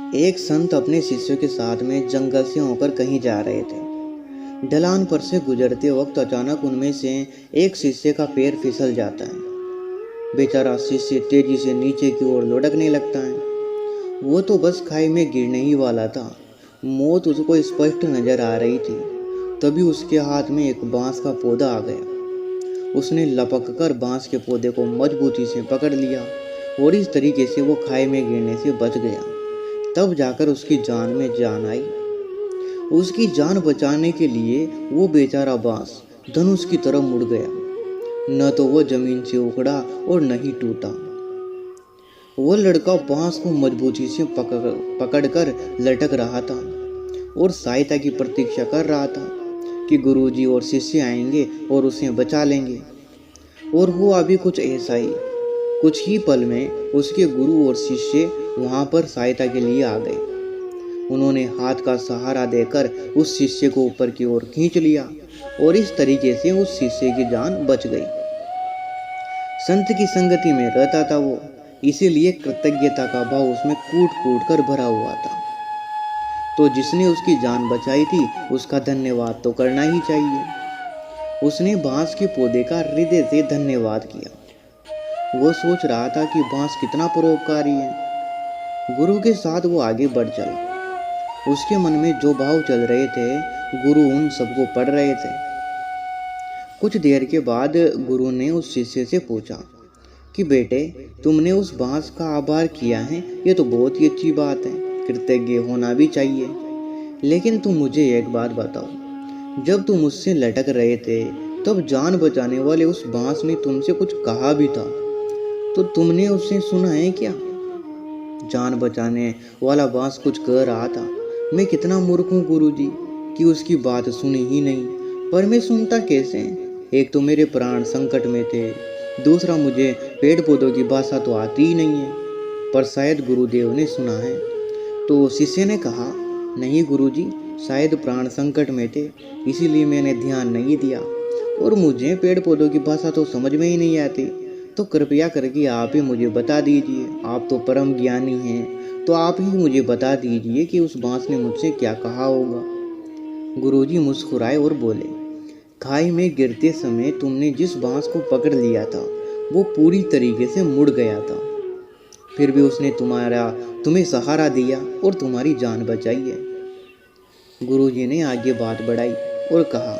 एक संत अपने शिष्यों के साथ में जंगल से होकर कहीं जा रहे थे। ढलान पर से गुजरते वक्त अचानक उनमें से एक शिष्य का पैर फिसल जाता है। बेचारा शिष्य तेजी से नीचे की ओर लुढ़कने लगता है। वो तो बस खाई में गिरने ही वाला था। मौत उसको स्पष्ट नजर आ रही थी। तभी उसके हाथ में एक बांस का पौधा आ गया। उसने लपक कर बांस के पौधे को मजबूती से पकड़ लिया और इस तरीके से वो खाई में गिरने से बच गया। तब जाकर उसकी जान में जान आई। उसकी जान बचाने के लिए वो बेचारा बांस धनुष की तरफ मुड़ गया। न तो वो जमीन से उखड़ा और न ही टूटा। वो लड़का बांस को मजबूती से पकड़कर लटक रहा था और सहायता की प्रतीक्षा कर रहा था कि गुरुजी और शिष्य आएंगे और उसे बचा लेंगे। और हुआ भी कुछ ऐसा ही। कुछ ही पल में उसके गुरु और शिष्य वहां पर सहायता के लिए आ गए। उन्होंने हाथ का सहारा देकर उस शिष्य को ऊपर की ओर खींच लिया और इस तरीके से उस शिष्य की जान बच गई। संत की संगति में रहता था वो, इसीलिए कृतज्ञता का भाव उसमें कूट कूट कर भरा हुआ था। तो जिसने उसकी जान बचाई थी उसका धन्यवाद तो करना ही चाहिए। उसने बांस के पौधे का हृदय से धन्यवाद किया। वो सोच रहा था कि बांस कितना परोपकारी है। गुरु के साथ वो आगे बढ़ चला। उसके मन में जो भाव चल रहे थे गुरु उन सबको पढ़ रहे थे। कुछ देर के बाद गुरु ने उस शिष्य से पूछा कि बेटे, तुमने उस बांस का आभार किया है, ये तो बहुत ही अच्छी बात है, कृतज्ञ होना भी चाहिए। लेकिन तुम मुझे एक बात बताओ, जब तुम मुझसे लटक रहे थे तब जान बचाने वाले उस बांस ने तुमसे कुछ कहा भी था, तो तुमने उससे सुना है क्या? जान बचाने वाला बांस कुछ कह रहा था। मैं कितना मूर्ख हूँ गुरुजी कि उसकी बात सुनी ही नहीं। पर मैं सुनता कैसे? एक तो मेरे प्राण संकट में थे, दूसरा मुझे पेड़ पौधों की भाषा तो आती ही नहीं है। पर शायद गुरुदेव ने सुना है। तो शिष्य ने कहा, नहीं गुरुजी, शायद प्राण संकट में थे, इसीलिए मैंने ध्यान नहीं दिया और मुझे पेड़ पौधों की भाषा तो समझ में ही नहीं आती। तो कृपया करके आप ही मुझे बता दीजिए, आप तो परम ज्ञानी हैं, तो आप ही मुझे बता दीजिए कि उस बांस ने मुझसे क्या कहा होगा। गुरुजी मुस्कुराए और बोले, खाई में गिरते समय तुमने जिस बांस को पकड़ लिया था वो पूरी तरीके से मुड़ गया था, फिर भी उसने तुम्हें सहारा दिया और तुम्हारी जान बचाई है। गुरुजी ने आगे बात बढ़ाई और कहा,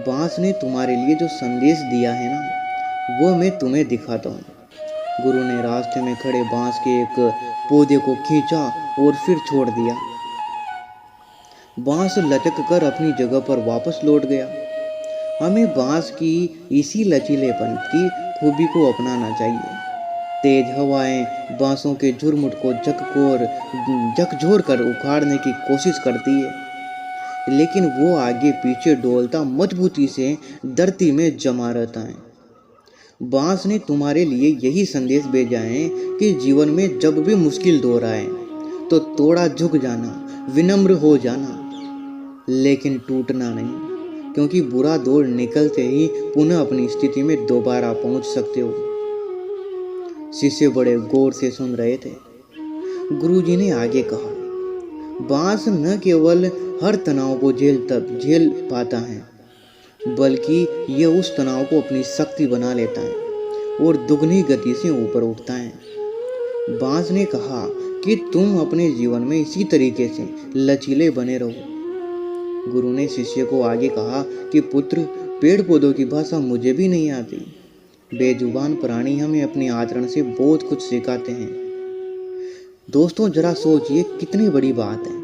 बांस ने तुम्हारे लिए जो संदेश दिया है ना, वो मैं तुम्हें दिखाता हूँ। गुरु ने रास्ते में खड़े बांस के एक पौधे को खींचा और फिर छोड़ दिया। बांस लचक कर अपनी जगह पर वापस लौट गया। हमें बांस की इसी लचीलेपन की खूबी को अपनाना चाहिए। तेज हवाएं बांसों के झुरमुट को झकझोर कर उखाड़ने की कोशिश करती है, लेकिन वो आगे पीछे डोलता मजबूती से धरती में जमा रहता है। बांस ने तुम्हारे लिए यही संदेश भेजा है कि जीवन में जब भी मुश्किल दौर आए तो थोड़ा झुक जाना, विनम्र हो जाना, लेकिन टूटना नहीं, क्योंकि बुरा दौर निकलते ही पुनः अपनी स्थिति में दोबारा पहुंच सकते हो। शिष्य बड़े गौर से सुन रहे थे। गुरुजी ने आगे कहा, बांस न केवल हर तनाव को झेल पाता है, बल्कि यह उस तनाव को अपनी शक्ति बना लेता है और दुगनी गति से ऊपर उठता है। बांस ने कहा कि तुम अपने जीवन में इसी तरीके से लचीले बने रहो। गुरु ने शिष्य को आगे कहा कि पुत्र, पेड़ पौधों की भाषा मुझे भी नहीं आती। बेजुबान प्राणी हमें अपने आचरण से बहुत कुछ सिखाते हैं। दोस्तों, जरा सोचिए कितनी बड़ी बात है।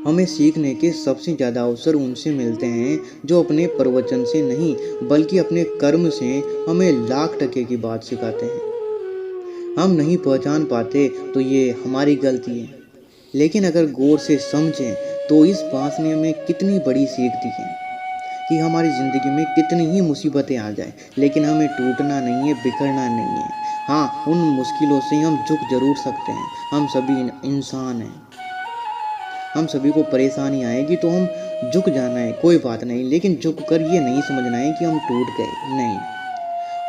हमें सीखने के सबसे ज़्यादा अवसर उनसे मिलते हैं जो अपने प्रवचन से नहीं बल्कि अपने कर्म से हमें लाख टके की बात सिखाते हैं। हम नहीं पहचान पाते तो ये हमारी गलती है, लेकिन अगर गौर से समझें तो इस बांस ने हमें कितनी बड़ी सीख दी है कि हमारी ज़िंदगी में कितनी ही मुसीबतें आ जाए, लेकिन हमें टूटना नहीं है, बिखरना नहीं है। हाँ, उन मुश्किलों से हम झुक जरूर सकते हैं। हम सभी इंसान हैं, हम सभी को परेशानी आएगी तो हम झुक जाना है, कोई बात नहीं, लेकिन झुक कर ये नहीं समझना है कि हम टूट गए। नहीं,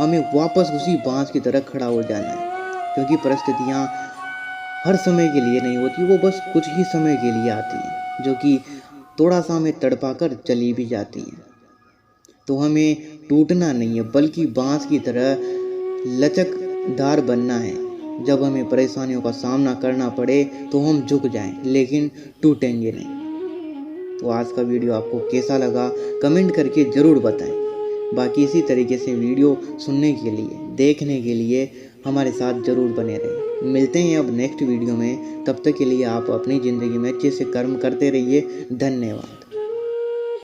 हमें वापस उसी बांस की तरह खड़ा हो जाना है, क्योंकि परिस्थितियाँ हर समय के लिए नहीं होती, वो बस कुछ ही समय के लिए आती है, जो कि थोड़ा सा हमें तड़पा कर चली भी जाती है। तो हमें टूटना नहीं है, बल्कि बांस की तरह लचकदार बनना है। जब हमें परेशानियों का सामना करना पड़े तो हम झुक जाएं, लेकिन टूटेंगे नहीं। तो आज का वीडियो आपको कैसा लगा कमेंट करके ज़रूर बताएं। बाकी इसी तरीके से वीडियो सुनने के लिए, देखने के लिए हमारे साथ ज़रूर बने रहें। मिलते हैं अब नेक्स्ट वीडियो में। तब तक के लिए आप अपनी ज़िंदगी में अच्छे से कर्म करते रहिए। धन्यवाद।